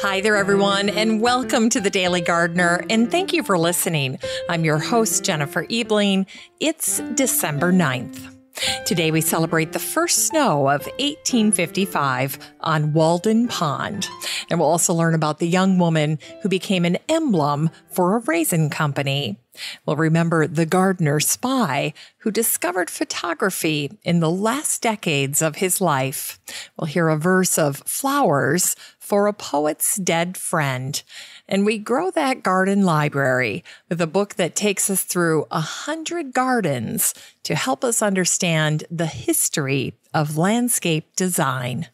Hi there, everyone, and welcome to The Daily Gardener, and thank you for listening. I'm your host, Jennifer Ebling. It's December 9th. Today we celebrate the first snow of 1855 on Walden Pond. And we'll also learn about the young woman who became an emblem for a raisin company. We'll remember the gardener spy who discovered photography in the last decades of his life. We'll hear a verse of flowers for a poet's dead friend. And we grow that garden library with a book that takes us through 100 gardens to help us understand the history of landscape design.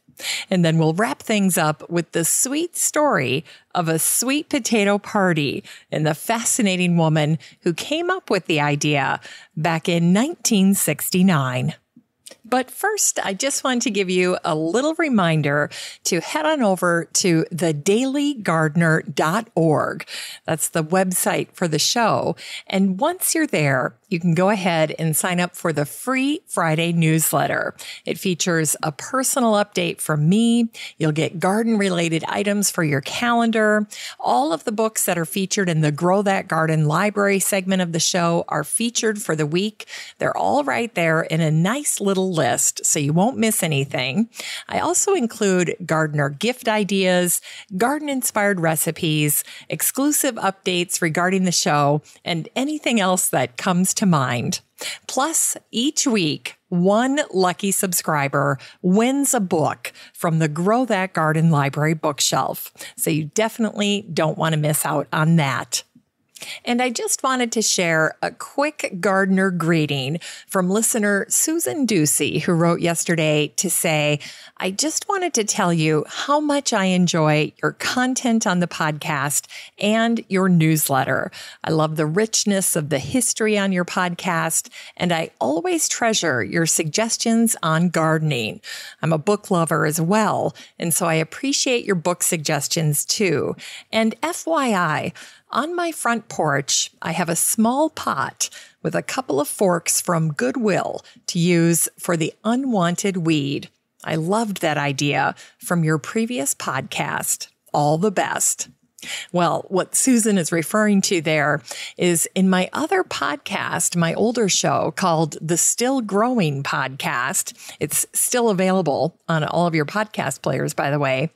And then we'll wrap things up with the sweet story of a sweet potato party and the fascinating woman who came up with the idea back in 1969. But first, I just want to give you a little reminder to head on over to thedailygardener.org. That's the website for the show. And once you're there, you can go ahead and sign up for the free Friday newsletter. It features a personal update from me. You'll get garden-related items for your calendar. All of the books that are featured in the Grow That Garden library segment of the show are featured for the week. They're all right there in a nice little list, so you won't miss anything. I also include gardener gift ideas, garden-inspired recipes, exclusive updates regarding the show, and anything else that comes to mind. Plus, each week, one lucky subscriber wins a book from the Grow That Garden library bookshelf. So you definitely don't want to miss out on that. And I just wanted to share a quick gardener greeting from listener Susan Ducey, who wrote yesterday to say, I just wanted to tell you how much I enjoy your content on the podcast and your newsletter. I love the richness of the history on your podcast, and I always treasure your suggestions on gardening. I'm a book lover as well, and so I appreciate your book suggestions too. And FYI, on my front porch, I have a small pot with a couple of forks from Goodwill to use for the unwanted weed. I loved that idea from your previous podcast. All the best. Well, what Susan is referring to there is in my other podcast, my older show called the Still Growing Podcast. It's still available on all of your podcast players, by the way.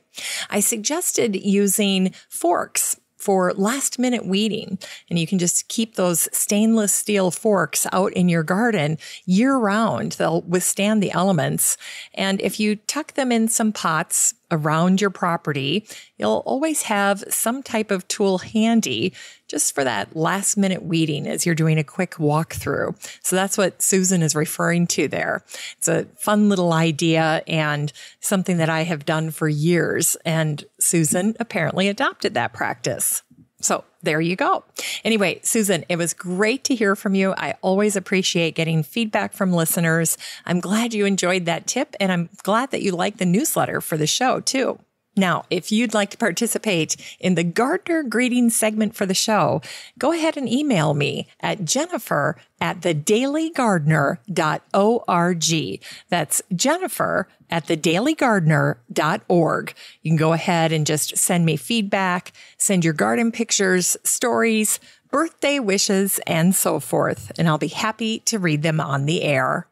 I suggested using forks for last minute weeding. And you can just keep those stainless steel forks out in your garden year round. They'll withstand the elements. And if you tuck them in some pots around your property, you'll always have some type of tool handy just for that last minute weeding as you're doing a quick walkthrough. So that's what Susan is referring to there. It's a fun little idea and something that I have done for years. And Susan apparently adopted that practice. So there you go. Anyway, Susan, it was great to hear from you. I always appreciate getting feedback from listeners. I'm glad you enjoyed that tip, and I'm glad that you like the newsletter for the show too. Now, if you'd like to participate in the gardener greeting segment for the show, go ahead and email me at jennifer@thedailygardener.org. That's jennifer@thedailygardener.org. You can go ahead and just send me feedback, send your garden pictures, stories, birthday wishes, and so forth, and I'll be happy to read them on the air.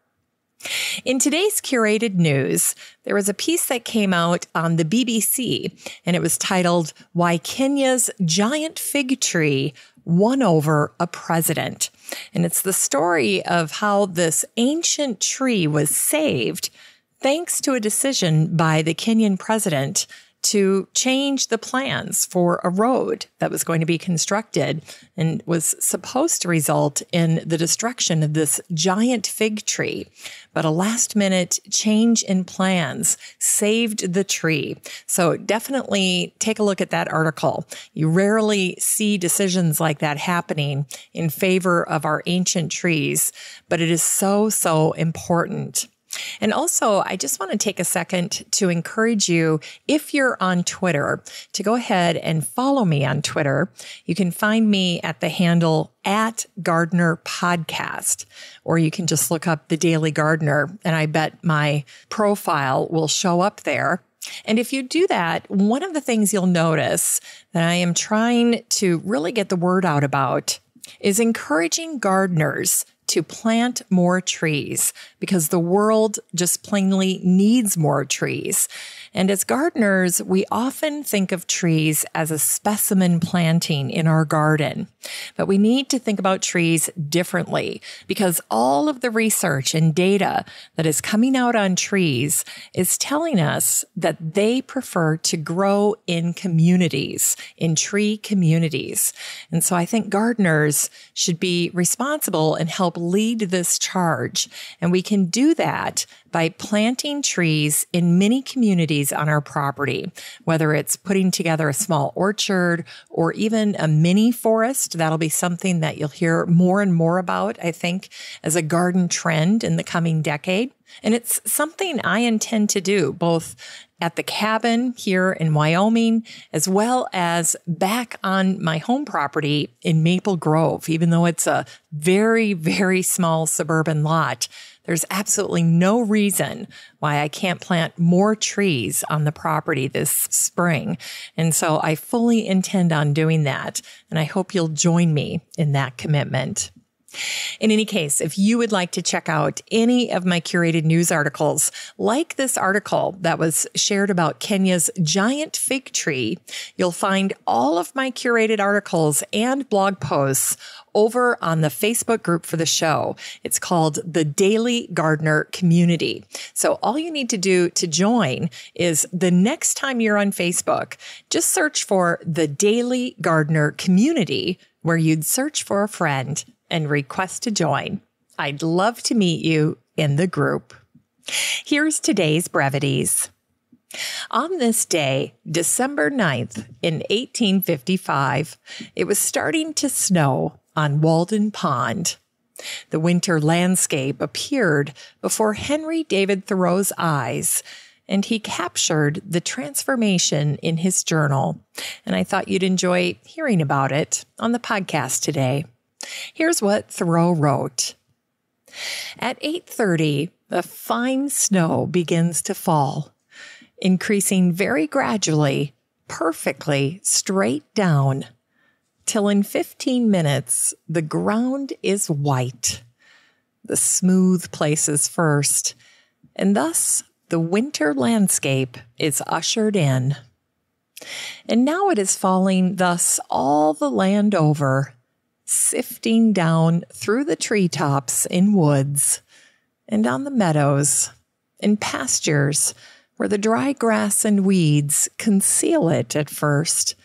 In today's curated news, there was a piece that came out on the BBC, and it was titled, Why Kenya's Giant Fig Tree Won Over a President. And it's the story of how this ancient tree was saved thanks to a decision by the Kenyan president to change the plans for a road that was going to be constructed and was supposed to result in the destruction of this giant fig tree. But a last-minute change in plans saved the tree. So definitely take a look at that article. You rarely see decisions like that happening in favor of our ancient trees, but it is so, so important. And also, I just want to take a second to encourage you, if you're on Twitter, to go ahead and follow me on Twitter. You can find me at the handle @GardenerPodcast, or you can just look up The Daily Gardener, and I bet my profile will show up there. And if you do that, one of the things you'll notice that I am trying to really get the word out about is encouraging gardeners to plant more trees because the world just plainly needs more trees. And as gardeners, we often think of trees as a specimen planting in our garden. But we need to think about trees differently because all of the research and data that is coming out on trees is telling us that they prefer to grow in communities, in tree communities. And so I think gardeners should be responsible and help lead this charge. And we can do that by planting trees in many communities on our property, whether it's putting together a small orchard or even a mini forest. That'll be something that you'll hear more and more about, I think, as a garden trend in the coming decade. And it's something I intend to do both at the cabin here in Wyoming, as well as back on my home property in Maple Grove. Even though it's a very, very small suburban lot, there's absolutely no reason why I can't plant more trees on the property this spring. And so I fully intend on doing that. And I hope you'll join me in that commitment. In any case, if you would like to check out any of my curated news articles, like this article that was shared about Kenya's giant fig tree, you'll find all of my curated articles and blog posts over on the Facebook group for the show. It's called the Daily Gardener Community. So all you need to do to join is the next time you're on Facebook, just search for the Daily Gardener Community, where you'd search for a friend and request to join. I'd love to meet you in the group. Here's today's brevities. On this day, December 9th, in 1855, it was starting to snow on Walden Pond. The winter landscape appeared before Henry David Thoreau's eyes, and he captured the transformation in his journal. And I thought you'd enjoy hearing about it on the podcast today. Here's what Thoreau wrote. At 8:30, the fine snow begins to fall, increasing very gradually, perfectly straight down, till in 15 minutes the ground is white, the smooth places first, and thus the winter landscape is ushered in. And now it is falling thus all the land over, sifting down through the treetops in woods and on the meadows and pastures where the dry grass and weeds conceal it at first,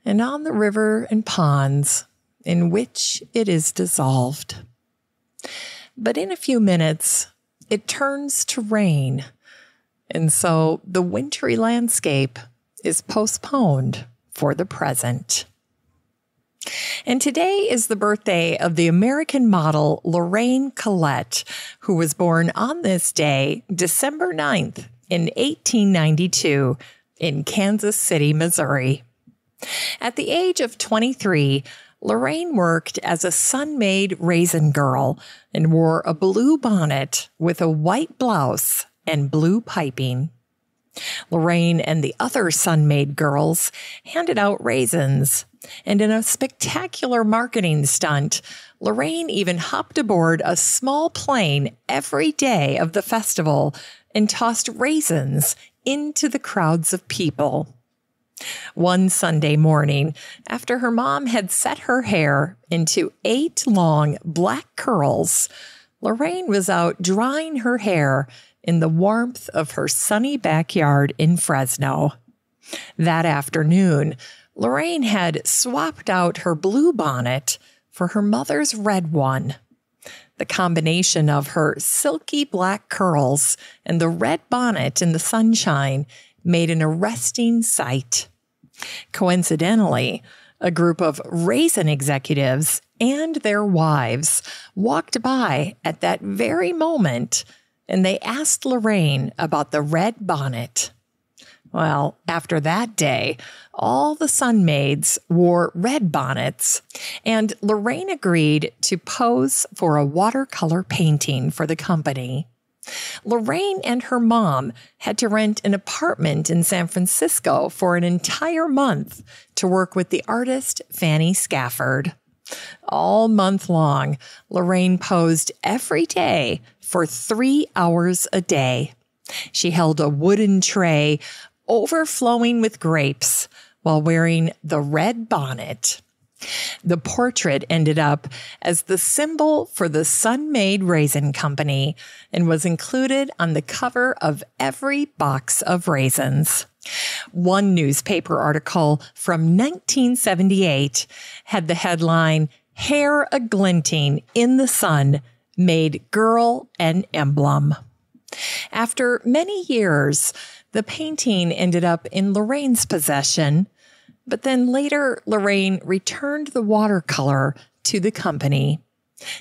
and on the river and ponds in which it is dissolved. But in a few minutes, it turns to rain, and so the wintry landscape is postponed for the present. And today is the birthday of the American model Lorraine Collett, who was born on this day, December 9th, in 1892 in Kansas City, Missouri. At the age of 23, Lorraine worked as a Sun-Maid raisin girl and wore a blue bonnet with a white blouse and blue piping. Lorraine and the other Sun-Maid girls handed out raisins, and in a spectacular marketing stunt, Lorraine even hopped aboard a small plane every day of the festival and tossed raisins into the crowds of people. One Sunday morning, after her mom had set her hair into 8 long black curls, Lorraine was out drying her hair in the warmth of her sunny backyard in Fresno. That afternoon, Lorraine had swapped out her blue bonnet for her mother's red one. The combination of her silky black curls and the red bonnet in the sunshine made an arresting sight. Coincidentally, a group of raisin executives and their wives walked by at that very moment, and they asked Lorraine about the red bonnet. Well, after that day, all the Sun-Maids wore red bonnets, and Lorraine agreed to pose for a watercolor painting for the company. Lorraine and her mom had to rent an apartment in San Francisco for an entire month to work with the artist Fanny Scafford. All month long, Lorraine posed every day for 3 hours a day. She held a wooden tray overflowing with grapes while wearing the red bonnet. The portrait ended up as the symbol for the Sun-Made Raisin Company and was included on the cover of every box of raisins. One newspaper article from 1978 had the headline, "Hair a-glinting in the sun made girl an emblem." After many years, the painting ended up in Lorraine's possession, but then later Lorraine returned the watercolor to the company.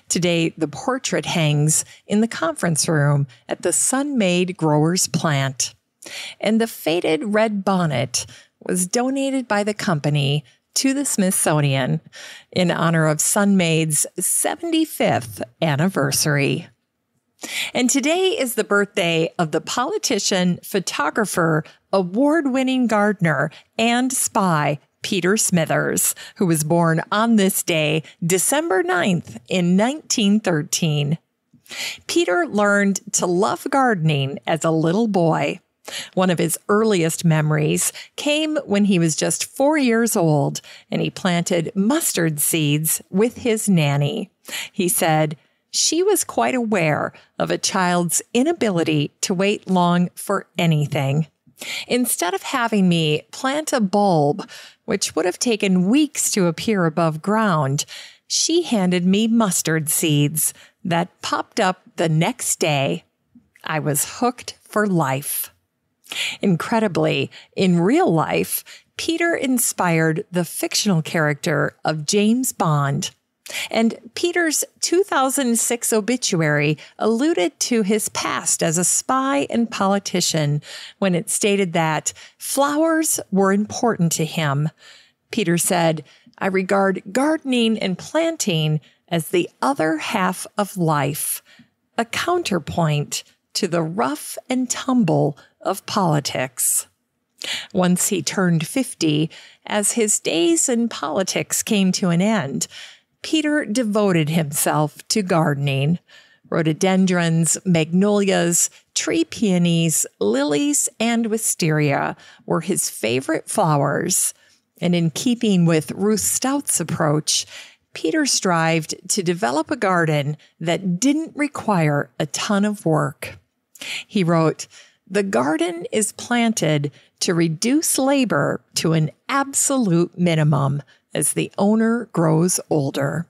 Today, the portrait hangs in the conference room at the Sun-Made Growers Plant, and the faded red bonnet was donated by the company to the Smithsonian in honor of Sun-Made's 75th anniversary. And today is the birthday of the politician, photographer, award-winning gardener, and spy, Peter Smithers, who was born on this day, December 9th, in 1913. Peter learned to love gardening as a little boy. One of his earliest memories came when he was just 4 years old, and he planted mustard seeds with his nanny. He said, "She was quite aware of a child's inability to wait long for anything. Instead of having me plant a bulb, which would have taken weeks to appear above ground, she handed me mustard seeds that popped up the next day. I was hooked for life." Incredibly, in real life, Peter inspired the fictional character of James Bond. And Peter's 2006 obituary alluded to his past as a spy and politician when it stated that flowers were important to him. Peter said, "I regard gardening and planting as the other half of life, a counterpoint to the rough and tumble of politics." Once he turned 50, as his days in politics came to an end, Peter devoted himself to gardening. Rhododendrons, magnolias, tree peonies, lilies, and wisteria were his favorite flowers. And in keeping with Ruth Stout's approach, Peter strived to develop a garden that didn't require a ton of work. He wrote, "The garden is planted to reduce labor to an absolute minimum as the owner grows older."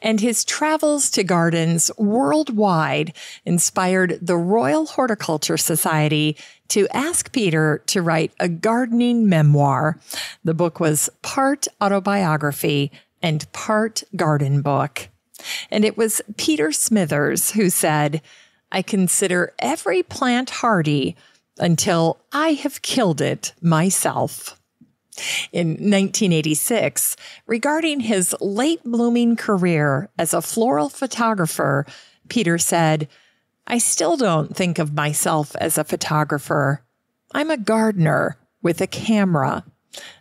And his travels to gardens worldwide inspired the Royal Horticulture Society to ask Peter to write a gardening memoir. The book was part autobiography and part garden book. And it was Peter Smithers who said, "I consider every plant hardy until I have killed it myself." In 1986, regarding his late-blooming career as a floral photographer, Peter said, "I still don't think of myself as a photographer. I'm a gardener with a camera.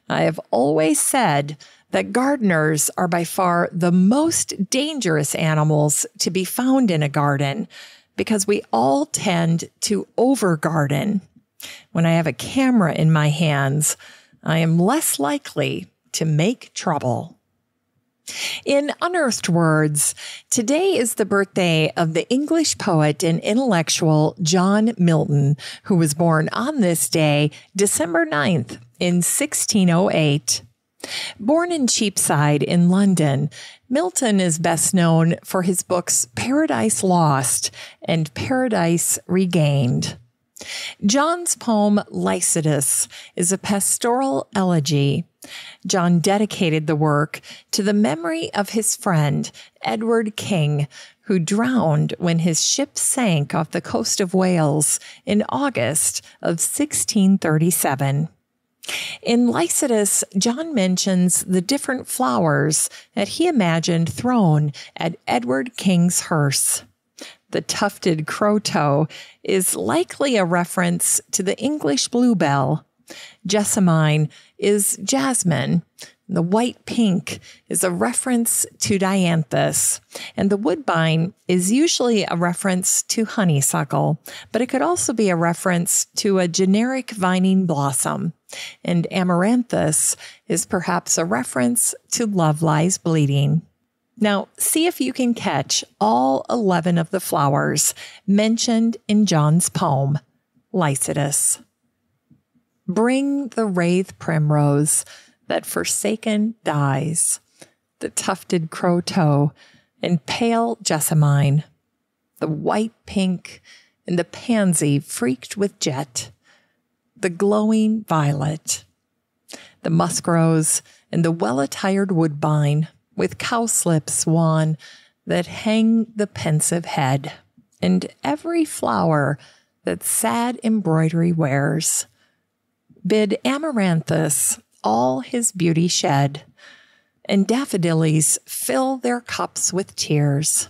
I have always said that gardeners are by far the most dangerous animals to be found in a garden because we all tend to over-garden. When I have a camera in my hands, I am less likely to make trouble." In unearthed words, today is the birthday of the English poet and intellectual John Milton, who was born on this day, December 9th, in 1608. Born in Cheapside in London, Milton is best known for his books Paradise Lost and Paradise Regained. John's poem Lycidas is a pastoral elegy. John dedicated the work to the memory of his friend, Edward King, who drowned when his ship sank off the coast of Wales in August of 1637. In Lycidas, John mentions the different flowers that he imagined thrown at Edward King's hearse. The tufted crow-toe is likely a reference to the English bluebell. Jessamine is jasmine. The white pink is a reference to dianthus, and the woodbine is usually a reference to honeysuckle, but it could also be a reference to a generic vining blossom, and amaranthus is perhaps a reference to love lies bleeding. Now, see if you can catch all 11 of the flowers mentioned in John's poem, Lycidas. Bring the wreath primrose that forsaken dies, the tufted crow-toe and pale jessamine, the white pink and the pansy freaked with jet, the glowing violet, the musk rose and the well-attired woodbine with cowslips wan that hang the pensive head, and every flower that sad embroidery wears. Bid amaranthus all his beauty shed, and daffodillies fill their cups with tears,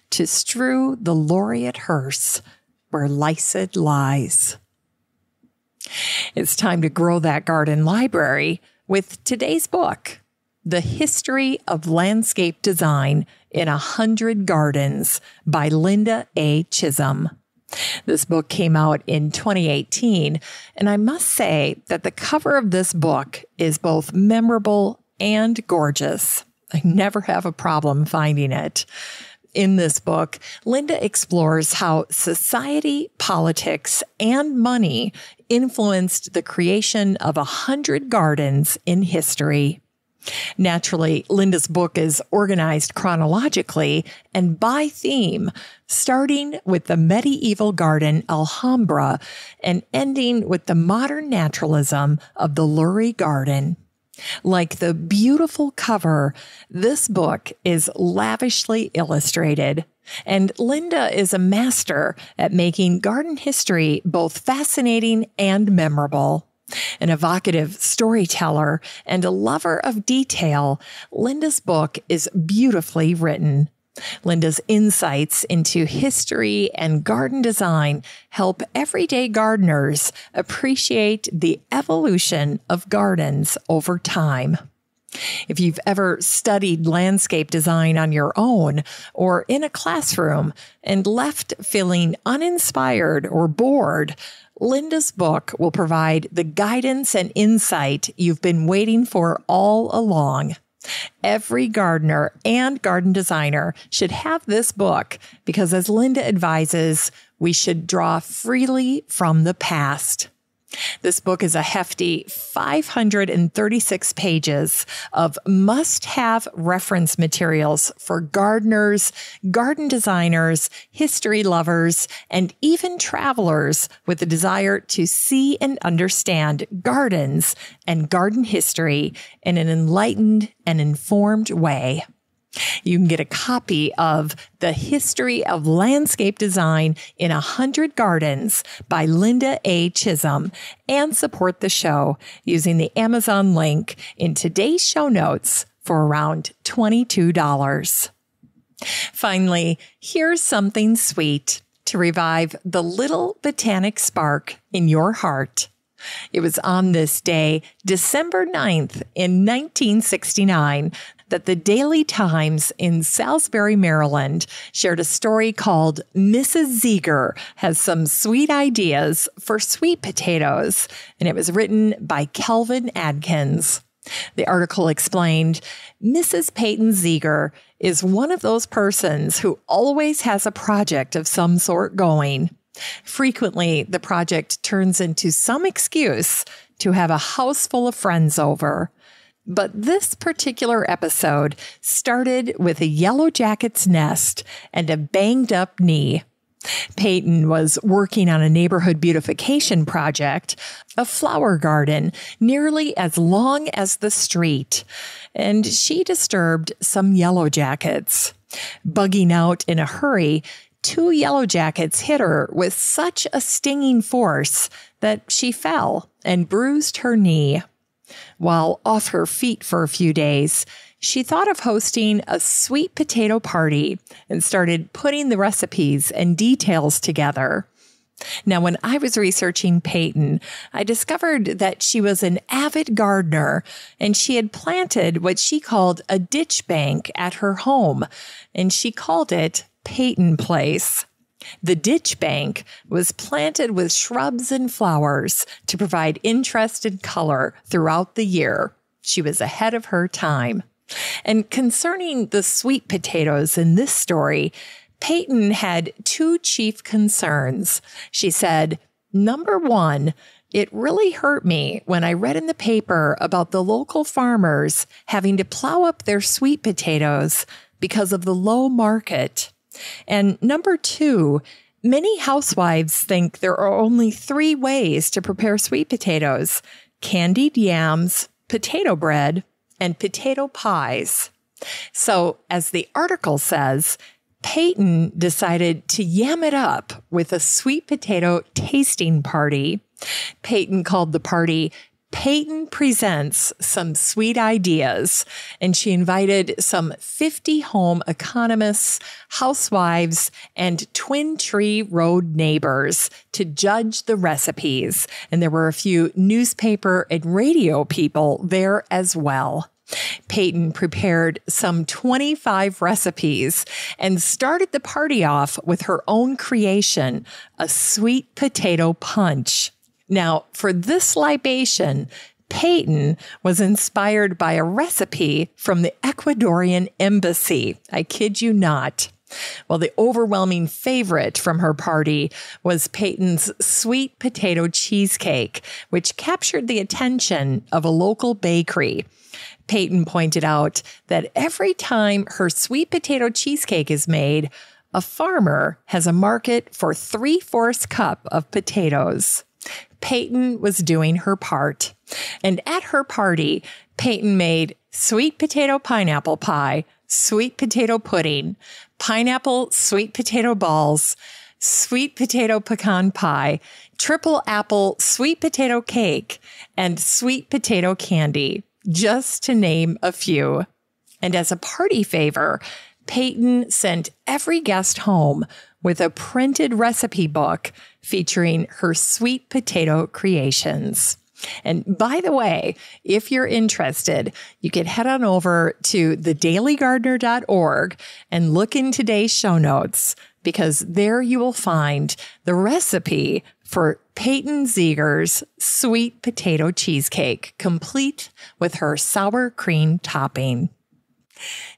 to strew the laureate hearse where Lycid lies. It's time to grow that garden library with today's book, The History of Landscape Design in 100 Gardens by Linda A. Chisholm. This book came out in 2018, and I must say that the cover of this book is both memorable and gorgeous. I never have a problem finding it. In this book, Linda explores how society, politics, and money influenced the creation of 100 gardens in history. Naturally, Linda's book is organized chronologically and by theme, starting with the medieval garden Alhambra and ending with the modern naturalism of the Lurie Garden. Like the beautiful cover, this book is lavishly illustrated, and Linda is a master at making garden history both fascinating and memorable. An evocative storyteller and a lover of detail, Linda's book is beautifully written. Linda's insights into history and garden design help everyday gardeners appreciate the evolution of gardens over time. If you've ever studied landscape design on your own or in a classroom and left feeling uninspired or bored, Linda's book will provide the guidance and insight you've been waiting for all along. Every gardener and garden designer should have this book because, as Linda advises, we should draw freely from the past. This book is a hefty 536 pages of must-have reference materials for gardeners, garden designers, history lovers, and even travelers with a desire to see and understand gardens and garden history in an enlightened and informed way. You can get a copy of The History of Landscape Design in 100 Gardens by Linda A. Chisholm and support the show using the Amazon link in today's show notes for around $22. Finally, here's something sweet to revive the little botanic spark in your heart. It was on this day, December 9th in 1969, that the Daily Times in Salisbury, Maryland, shared a story called Mrs. Zeger Has Some Sweet Ideas for Sweet Potatoes, and it was written by Kelvin Adkins. The article explained, Mrs. Peyton Zeger is one of those persons who always has a project of some sort going. Frequently, the project turns into some excuse to have a house full of friends over. But this particular episode started with a yellow jacket's nest and a banged up knee. Peyton was working on a neighborhood beautification project, a flower garden nearly as long as the street, and she disturbed some yellow jackets. Bugging out in a hurry, 2 yellow jackets hit her with such a stinging force that she fell and bruised her knee. While off her feet for a few days, she thought of hosting a sweet potato party and started putting the recipes and details together. Now, when I was researching Peyton, I discovered that she was an avid gardener and she had planted what she called a ditch bank at her home, and she called it Peyton Place. The ditch bank was planted with shrubs and flowers to provide interest and color throughout the year. She was ahead of her time. And concerning the sweet potatoes in this story, Peyton had two chief concerns. She said, number one, it really hurt me when I read in the paper about the local farmers having to plow up their sweet potatoes because of the low market. And number two, many housewives think there are only 3 ways to prepare sweet potatoes: candied yams, potato bread, and potato pies. So, as the article says, Peyton decided to yam it up with a sweet potato tasting party. Peyton called the party Peyton Presents Some Sweet Ideas, and she invited some 50 home economists, housewives, and Twin Tree Road neighbors to judge the recipes. And there were a few newspaper and radio people there as well. Peyton prepared some 25 recipes and started the party off with her own creation, a sweet potato punch. Now, for this libation, Peyton was inspired by a recipe from the Ecuadorian embassy. I kid you not. Well, the overwhelming favorite from her party was Peyton's sweet potato cheesecake, which captured the attention of a local bakery. Peyton pointed out that every time her sweet potato cheesecake is made, a farmer has a market for 3/4 cup of potatoes. Peyton was doing her part. And at her party, Peyton made sweet potato pineapple pie, sweet potato pudding, pineapple sweet potato balls, sweet potato pecan pie, triple apple sweet potato cake, and sweet potato candy, just to name a few. And as a party favor, Peyton sent every guest home with a printed recipe book featuring her sweet potato creations. And by the way, if you're interested, you can head on over to thedailygardener.org and look in today's show notes, because there you will find the recipe for Peyton Zeger's sweet potato cheesecake, complete with her sour cream topping.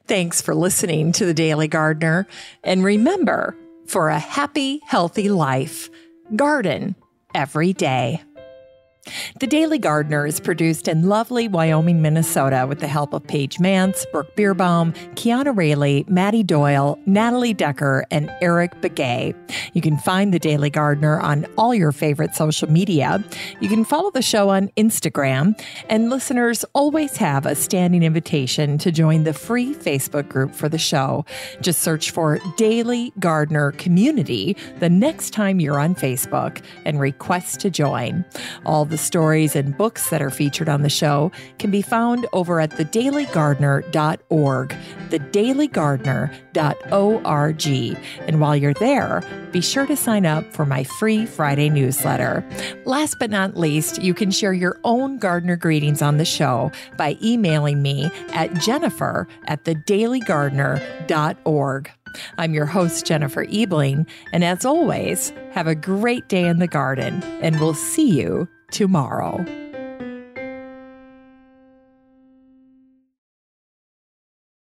Thanks for listening to The Daily Gardener. And remember, for a happy, healthy life, garden every day. The Daily Gardener is produced in lovely Wyoming, Minnesota, with the help of Paige Mance, Brooke Bierbaum, Kiana Rayleigh, Maddie Doyle, Natalie Decker, and Eric Begay. You can find The Daily Gardener on all your favorite social media. You can follow the show on Instagram, and listeners always have a standing invitation to join the free Facebook group for the show. Just search for Daily Gardener Community the next time you're on Facebook and request to join. All the stories and books that are featured on the show can be found over at thedailygardener.org, thedailygardener.org. And while you're there, be sure to sign up for my free Friday newsletter. Last but not least, you can share your own gardener greetings on the show by emailing me at jennifer@thedailygardener.org. I'm your host, Jennifer Ebling, and as always, have a great day in the garden, and we'll see you tomorrow.